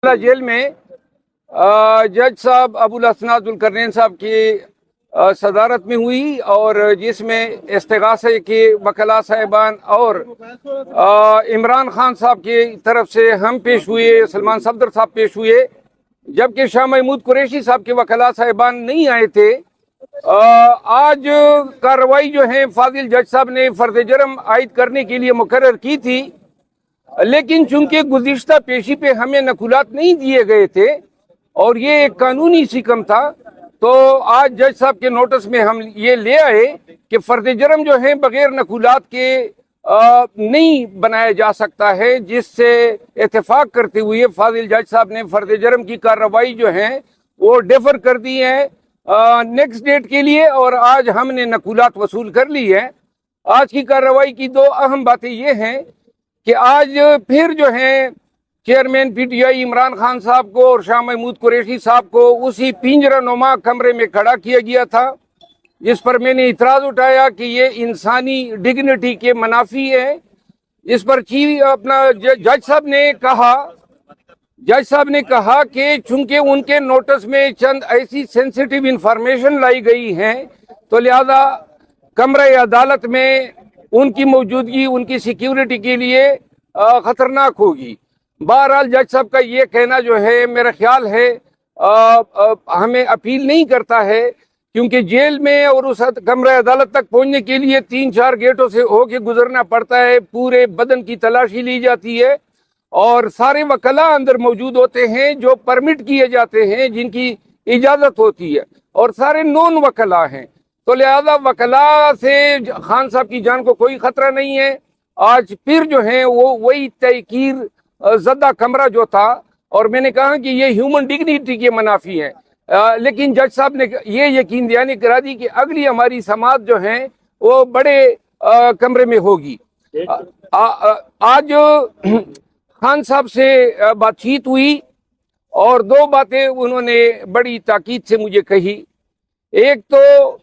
Jail में जज साहब अबुल हसन जुल्करनैन साहब की सदारत में हुई और जिसमें इस्तिगासे के वकला साहिबान और इमरान खान साहब की तरफ से हम पेश हुए, सलमान सफदर साहब पेश हुए, जबकि शाह महमूद कुरैशी साहब के वकला साहिबान नहीं आए थे। आज कार्रवाई जो है फाजिल जज साहब ने फर्द जर्म आयद करने के लिए मुकर्रर की थी, लेकिन चूंकि गुज़िश्ता पेशी पे हमें नकुलात नहीं दिए गए थे और ये एक कानूनी सिकम था, तो आज जज साहब के नोटिस में हम ये ले आए कि फर्द जर्म जो है बगैर नकुलात के नहीं बनाया जा सकता है, जिससे इत्तेफाक करते हुए फाजिल जज साहब ने फर्द जर्म की कार्रवाई जो है वो डेफर कर दी है नेक्स्ट डेट के लिए, और आज हमने नकुलात वसूल कर ली है। आज की कार्रवाई की दो अहम बातें ये हैं कि आज फिर जो है चेयरमैन पीटीआई इमरान खान साहब को और शाह महमूद कुरैशी साहब को उसी पिंजरा नुमा कमरे में खड़ा किया गया था, जिस पर मैंने इतराज उठाया कि ये इंसानी डिग्निटी के मुनाफी है। जिस पर जज साहब ने कहा कि चूंकि उनके नोटिस में चंद ऐसी सेंसिटिव इंफॉर्मेशन लाई गई है, तो लिहाजा कमरे अदालत में उनकी मौजूदगी उनकी सिक्योरिटी के लिए खतरनाक होगी। बहरहाल जज साहब का ये कहना जो है मेरा ख्याल है हमें अपील नहीं करता है, क्योंकि जेल में और उस कमरे अदालत तक पहुंचने के लिए 3-4 गेटों से होके गुजरना पड़ता है, पूरे बदन की तलाशी ली जाती है और सारे वकला अंदर मौजूद होते हैं जो परमिट किए जाते हैं, जिनकी इजाज़त होती है, और सारे नॉन वकला हैं। तो लिहाजा वकला से खान साहब की जान को कोई खतरा नहीं है। आज फिर जो है वो वही तहकीर ज़दा कमरा जो था, और मैंने कहा कि ये ह्यूमन डिग्निटी के मुनाफी है, लेकिन जज साहब ने ये यकीन दहानी करा दी कि अगली हमारी समात जो है वो बड़े कमरे में होगी। आज खान साहब से बातचीत हुई और दो बातें उन्होंने बड़ी ताकीद से मुझे कही। एक तो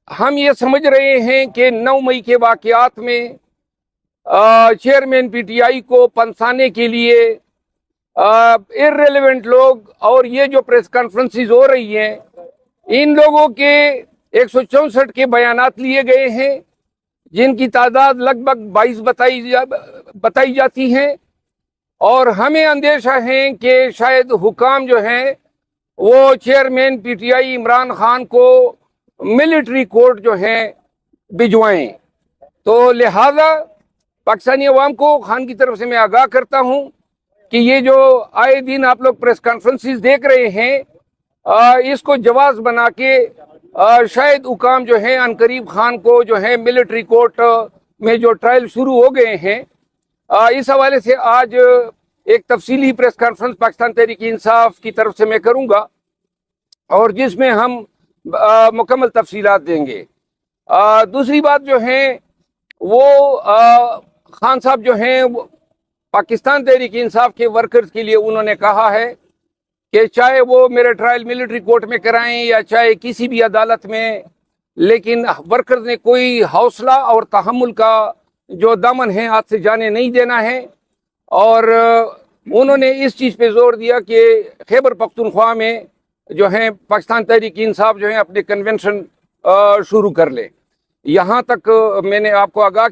हम ये समझ रहे हैं कि 9 मई के वाक़यात में चेयरमैन पीटीआई को पंसाने के लिए इर्रेलेवेंट लोग और ये जो प्रेस कॉन्फ्रेंसेस हो रही हैं, इन लोगों के 164 के बयानात लिए गए हैं, जिनकी तादाद लगभग 22 बताई जाती हैं, और हमें अंदेशा है कि शायद हुकाम जो हैं वो चेयरमैन पीटीआई इमरान खान को मिलिट्री कोर्ट जो है भिजवाएं। तो लिहाजा पाकिस्तानी अवाम को खान की तरफ से मैं आगाह करता हूं कि ये जो आए दिन आप लोग प्रेस कॉन्फ्रेंसेस देख रहे हैं, इसको जवाज बना के शायद हुकाम जो है अनकरीब खान को जो है मिलिट्री कोर्ट में जो ट्रायल शुरू हो गए हैं, इस हवाले से आज एक तफसीली प्रेस कॉन्फ्रेंस पाकिस्तान तहरीक इंसाफ की तरफ से मैं करूंगा, और जिसमें हम मुकम्मल तफसीलात देंगे। दूसरी बात जो है वो खान साहब जो हैं पाकिस्तान तहरीक इंसाफ के वर्कर्स के लिए उन्होंने कहा है कि चाहे वो मेरे ट्रायल मिलिट्री कोर्ट में कराएं या चाहे किसी भी अदालत में, लेकिन वर्कर्स ने कोई हौसला और तहम्मुल का जो दामन है हाथ से जाने नहीं देना है। और उन्होंने इस चीज़ पे जोर दिया कि खैबर पख्तूनख्वा में जो है पाकिस्तान तहरीक इंसाफ जो है अपने कन्वेंशन शुरू कर ले। यहाँ तक मैंने आपको आगाह किया।